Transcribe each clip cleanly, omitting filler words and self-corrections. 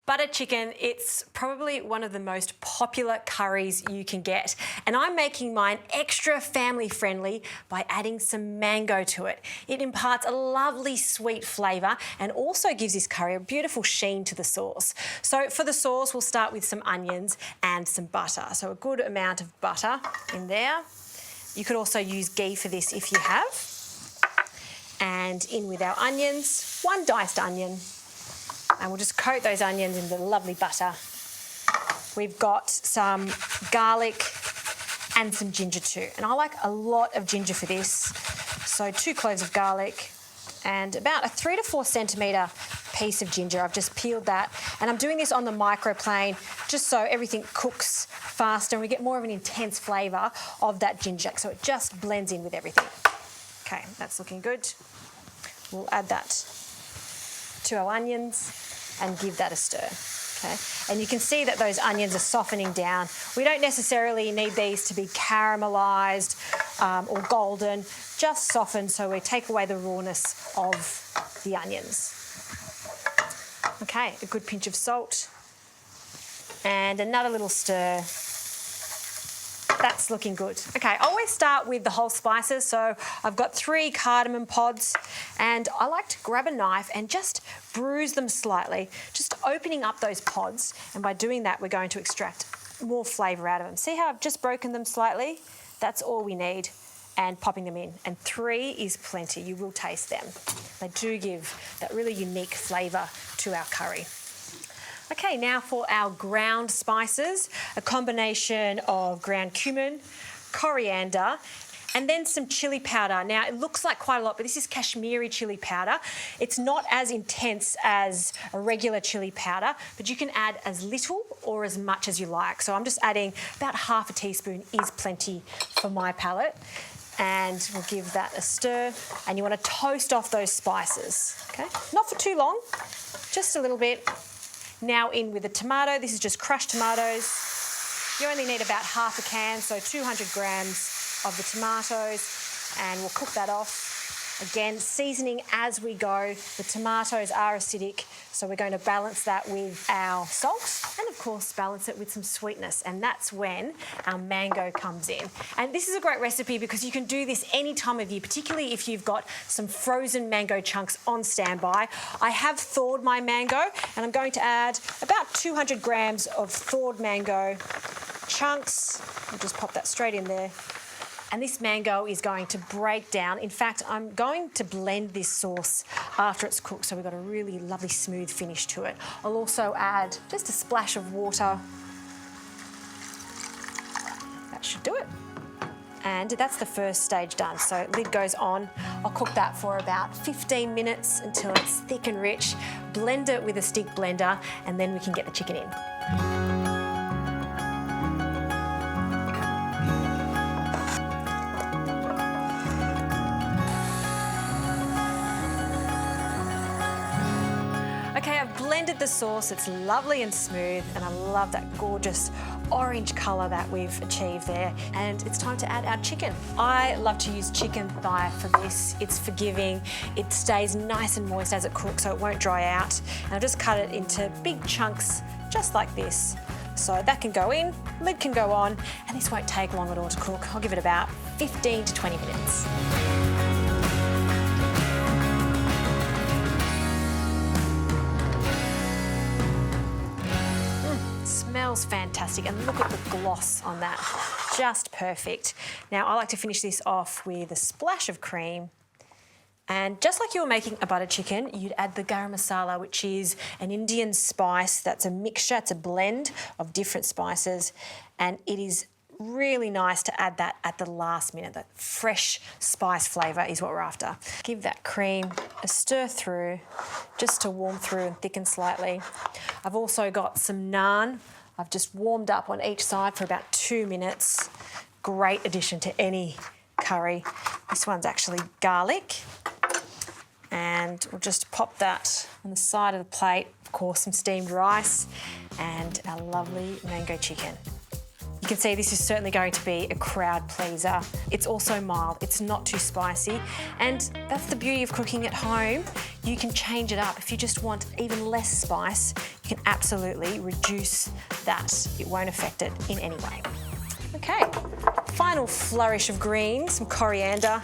Butter chicken, it's probably one of the most popular curries you can get. And I'm making mine extra family friendly by adding some mango to it. It imparts a lovely sweet flavour and also gives this curry a beautiful sheen to the sauce. So for the sauce, we'll start with some onions and some butter. So a good amount of butter in there. You could also use ghee for this if you have. And in with our onions, one diced onion. And we'll just coat those onions in the lovely butter. We've got some garlic and some ginger too. And I like a lot of ginger for this. So 2 cloves of garlic and about a 3 to 4 centimetre piece of ginger. I've just peeled that. And I'm doing this on the microplane just so everything cooks faster and we get more of an intense flavour of that ginger. So it just blends in with everything. Okay, that's looking good. We'll add that to our onions and give that a stir, okay? And you can see that those onions are softening down. We don't necessarily need these to be caramelised or golden, just soften so we take away the rawness of the onions. Okay, a good pinch of salt and another little stir. That's looking good. Okay, I always start with the whole spices. So I've got 3 cardamom pods and I like to grab a knife and just bruise them slightly, just opening up those pods. And by doing that, we're going to extract more flavour out of them. See how I've just broken them slightly? That's all we need. And popping them in. And 3 is plenty. You will taste them. They do give that really unique flavour to our curry. Okay, now for our ground spices, a combination of ground cumin, coriander, and then some chilli powder. Now, it looks like quite a lot, but this is Kashmiri chilli powder. It's not as intense as a regular chilli powder, but you can add as little or as much as you like. So I'm just adding about half a teaspoon is plenty for my palate. And we'll give that a stir. And you want to toast off those spices, okay? Not for too long, just a little bit. Now in with the tomato. This is just crushed tomatoes. You only need about half a can, so 200 grams of the tomatoes, and we'll cook that off. Again, seasoning as we go. The tomatoes are acidic, so we're going to balance that with our salt and of course balance it with some sweetness, and that's when our mango comes in. And this is a great recipe because you can do this any time of year, particularly if you've got some frozen mango chunks on standby. I have thawed my mango and I'm going to add about 200 grams of thawed mango chunks. I'll just pop that straight in there. And this mango is going to break down. In fact, I'm going to blend this sauce after it's cooked so we've got a really lovely smooth finish to it. I'll also add just a splash of water. That should do it. And that's the first stage done. So lid goes on. I'll cook that for about 15 minutes until it's thick and rich. Blend it with a stick blender and then we can get the chicken in. Okay, I've blended the sauce, it's lovely and smooth, and I love that gorgeous orange colour that we've achieved there. And it's time to add our chicken. I love to use chicken thigh for this. It's forgiving, it stays nice and moist as it cooks so it won't dry out. And I'll just cut it into big chunks, just like this. So that can go in, lid can go on, and this won't take long at all to cook. I'll give it about 15 to 20 minutes. Smells fantastic, and look at the gloss on that, just perfect. Now I like to finish this off with a splash of cream, and just like you were making a butter chicken, you'd add the garam masala, which is an Indian spice that's a mixture, it's a blend of different spices, and it is really nice to add that at the last minute. That fresh spice flavour is what we're after. Give that cream a stir through just to warm through and thicken slightly. I've also got some naan. I've just warmed up on each side for about 2 minutes. Great addition to any curry. This one's actually garlic. And we'll just pop that on the side of the plate. Of course, some steamed rice and our lovely mango chicken. You can see this is certainly going to be a crowd pleaser. It's also mild, it's not too spicy, and that's the beauty of cooking at home. You can change it up. If you just want even less spice, you can absolutely reduce that. It won't affect it in any way. Okay, final flourish of green, some coriander.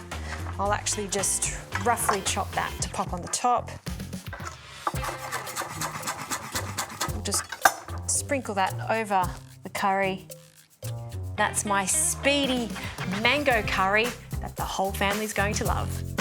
I'll actually just roughly chop that to pop on the top. We'll just sprinkle that over the curry. That's my speedy mango curry that the whole family's going to love.